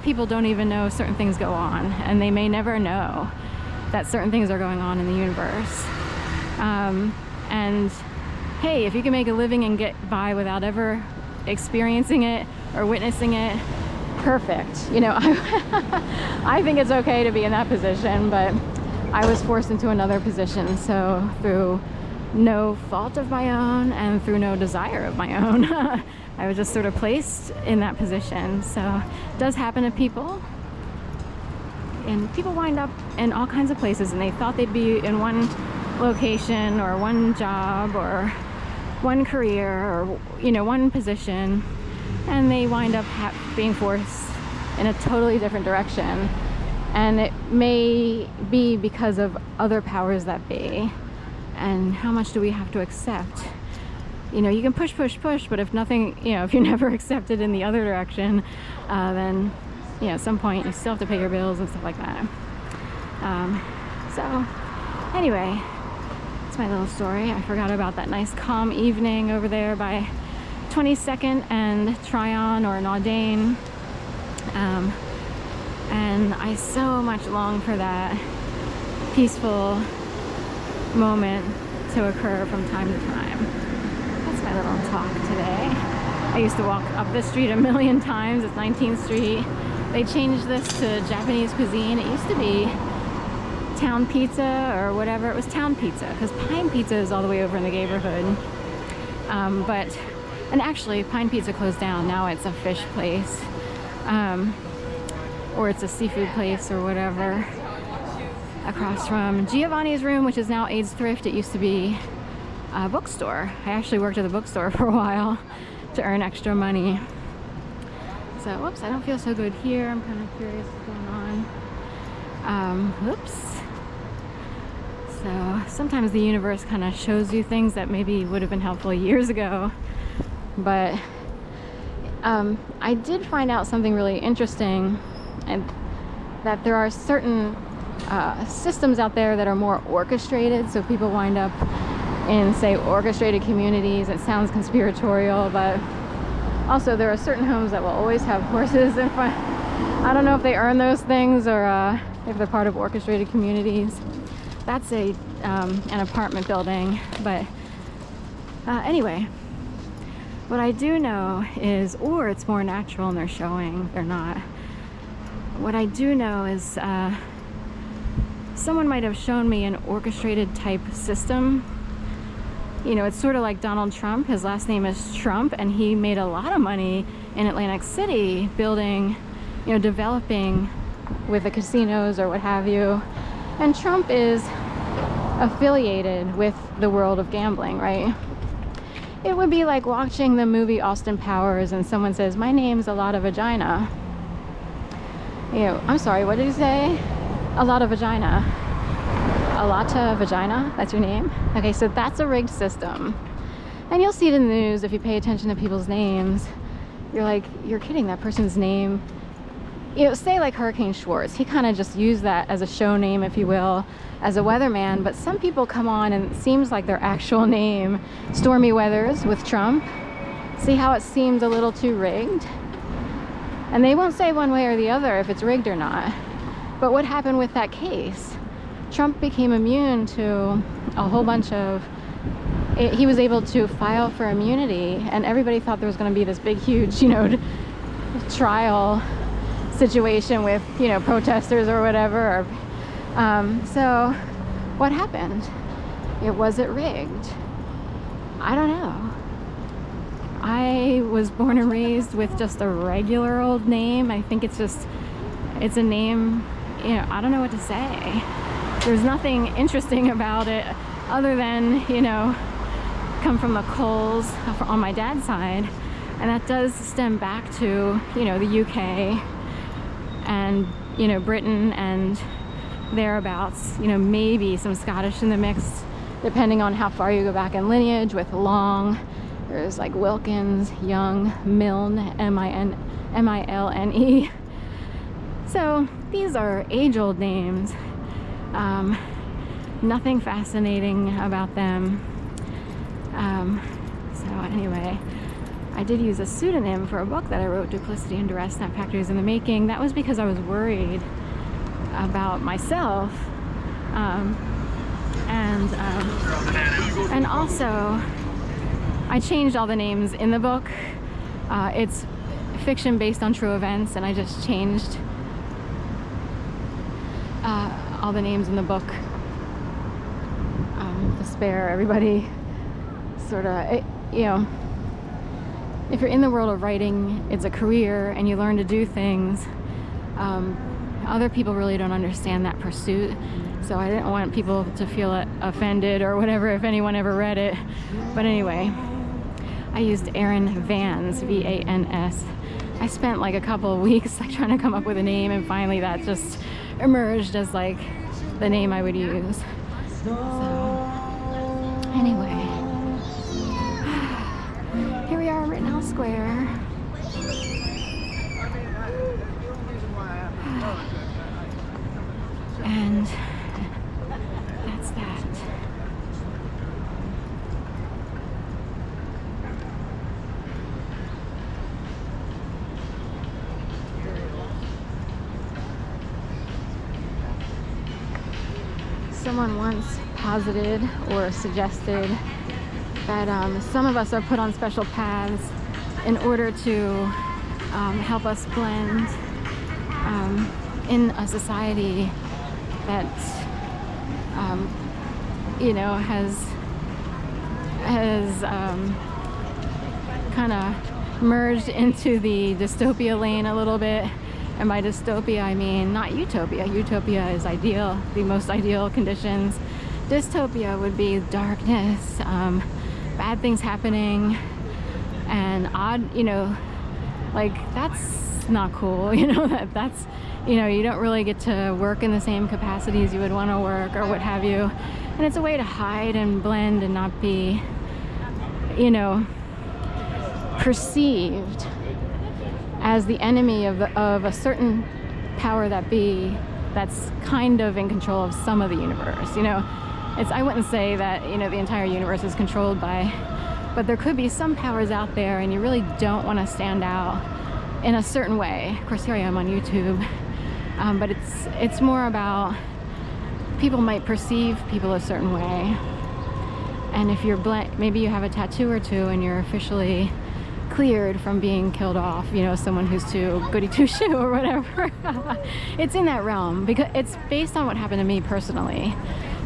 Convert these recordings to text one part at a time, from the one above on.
people don't even know certain things go on, and they may never know that certain things are going on in the universe. And hey, if you can make a living and get by without ever experiencing it or witnessing it, perfect. You know, I think it's okay to be in that position, but I was forced into another position. So through no fault of my own and through no desire of my own, I was just sort of placed in that position. So it does happen to people. And people wind up in all kinds of places, and they thought they'd be in one location or one job or one career or, you know, one position, and they wind up being forced in a totally different direction. And it may be because of other powers that be. And how much do we have to accept? You know, you can push, but if nothing, you know, if you never accept it in the other direction, then, you know, at some point you still have to pay your bills and stuff like that. So anyway, it's my little story. I forgot about that nice calm evening over there by 22nd and Tryon or Naudain. And I so much long for that peaceful moment to occur from time to time. That's my little talk today. I used to walk up this street a million times. It's 19th Street. They changed this to Japanese cuisine. It used to be Town Pizza or whatever. It was Town Pizza because Pine Pizza is all the way over in the neighborhood. And actually Pine Pizza closed down. Now it's a fish place. Or it's a seafood place or whatever. Across from Giovanni's Room, which is now Aid's Thrift. It used to be a bookstore. I actually worked at the bookstore for a while to earn extra money. So, whoops, I don't feel so good here. I'm kind of curious what's going on. Whoops. So, sometimes the universe kind of shows you things that maybe would have been helpful years ago. But I did find out something really interesting, and that there are certain systems out there that are more orchestrated. So people wind up in, say, orchestrated communities. It sounds conspiratorial, but also there are certain homes that will always have horses in front. I don't know if they earn those things or if they're part of orchestrated communities. That's an apartment building, but anyway, what I do know is, or it's more natural and they're showing, they're not. What I do know is someone might have shown me an orchestrated type system. You know, it's sort of like Donald Trump. His last name is Trump, and he made a lot of money in Atlantic City building, you know, developing with the casinos or what have you. And Trump is affiliated with the world of gambling, right? It would be like watching the movie Austin Powers and someone says, "My name's a lot of vagina." You know, I'm sorry, what did he say? A lot of vagina. A lotta vagina? That's your name? Okay, so that's a rigged system. And you'll see it in the news if you pay attention to people's names. You're like, you're kidding, that person's name. You know, say like Hurricane Schwartz. He kind of just used that as a show name, if you will, as a weatherman. But some people come on and it seems like their actual name. Stormy Weathers with Trump. See how it seemed a little too rigged? And they won't say one way or the other if it's rigged or not. But what happened with that case? Trump became immune to a whole bunch of... He was able to file for immunity, and everybody thought there was going to be this big, huge, you know, trial situation with, you know, protesters or whatever. So what happened? Was it rigged? I don't know. I was born and raised with just a regular old name. I think it's a name, you know, I don't know what to say. There's nothing interesting about it other than, you know, come from the Coles on my dad's side. And that does stem back to, you know, the UK and, you know, Britain and thereabouts, you know, maybe some Scottish in the mix, depending on how far you go back in lineage with Long. There's like Wilkins, Young, Milne, M-I-L-N-E. So these are age-old names. Nothing fascinating about them. So anyway, I did use a pseudonym for a book that I wrote, Duplicity and Duress, Snap Factories in the Making. That was because I was worried about myself. And also, I changed all the names in the book. It's fiction based on true events, and I just changed all the names in the book to spare everybody sort of, you know, if you're in the world of writing, it's a career and you learn to do things. Other people really don't understand that pursuit, so I didn't want people to feel offended or whatever if anyone ever read it. But anyway, I used Erin Vans, V-A-N-S. I spent like a couple of weeks like trying to come up with a name, and finally that just emerged as like the name I would use. So anyway, here we are in Rittenhouse Square. And that's that. Someone once posited or suggested that some of us are put on special paths in order to help us blend in a society that you know, has kind of merged into the dystopia lane a little bit. And by dystopia, I mean not utopia. Utopia is ideal, the most ideal conditions. Dystopia would be darkness, bad things happening, and odd, you know, like that's not cool, you know, that's, you know, you don't really get to work in the same capacities you would want to work or what have you. And it's a way to hide and blend and not be, you know, perceived as the enemy of a certain power that be that's kind of in control of some of the universe. You know, I wouldn't say that, you know, the entire universe is controlled by, but there could be some powers out there, and you really don't want to stand out in a certain way. Of course, here I am on YouTube, but it's more about people might perceive people a certain way, and if you're maybe you have a tattoo or two and you're officially cleared from being killed off, you know, someone who's too goody two shoe or whatever. It's in that realm because it's based on what happened to me personally.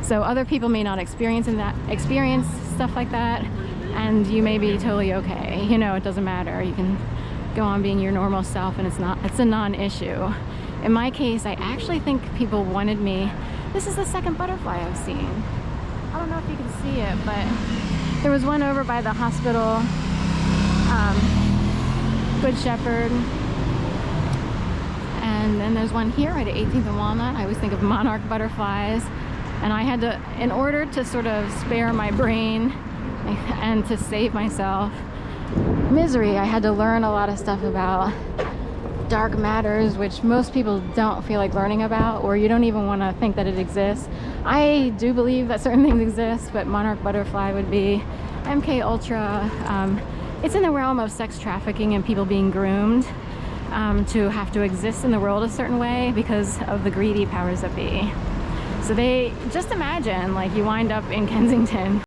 So other people may not experience stuff like that, and you may be totally okay. You know, it doesn't matter. You can go on being your normal self, and it's a non-issue. In my case, I actually think people wanted me. This is the second butterfly I've seen. I don't know if you can see it, but there was one over by the hospital, Good Shepherd, and then there's one here right at 18th and Walnut. I always think of monarch butterflies, and I had to, in order to sort of spare my brain and to save myself misery, I had to learn a lot of stuff about dark matters, which most people don't feel like learning about, or you don't even want to think that it exists. I do believe that certain things exist, but monarch butterfly would be MK Ultra. It's in the realm of sex trafficking and people being groomed to have to exist in the world a certain way because of the greedy powers that be. So they just imagine like you wind up in Kensington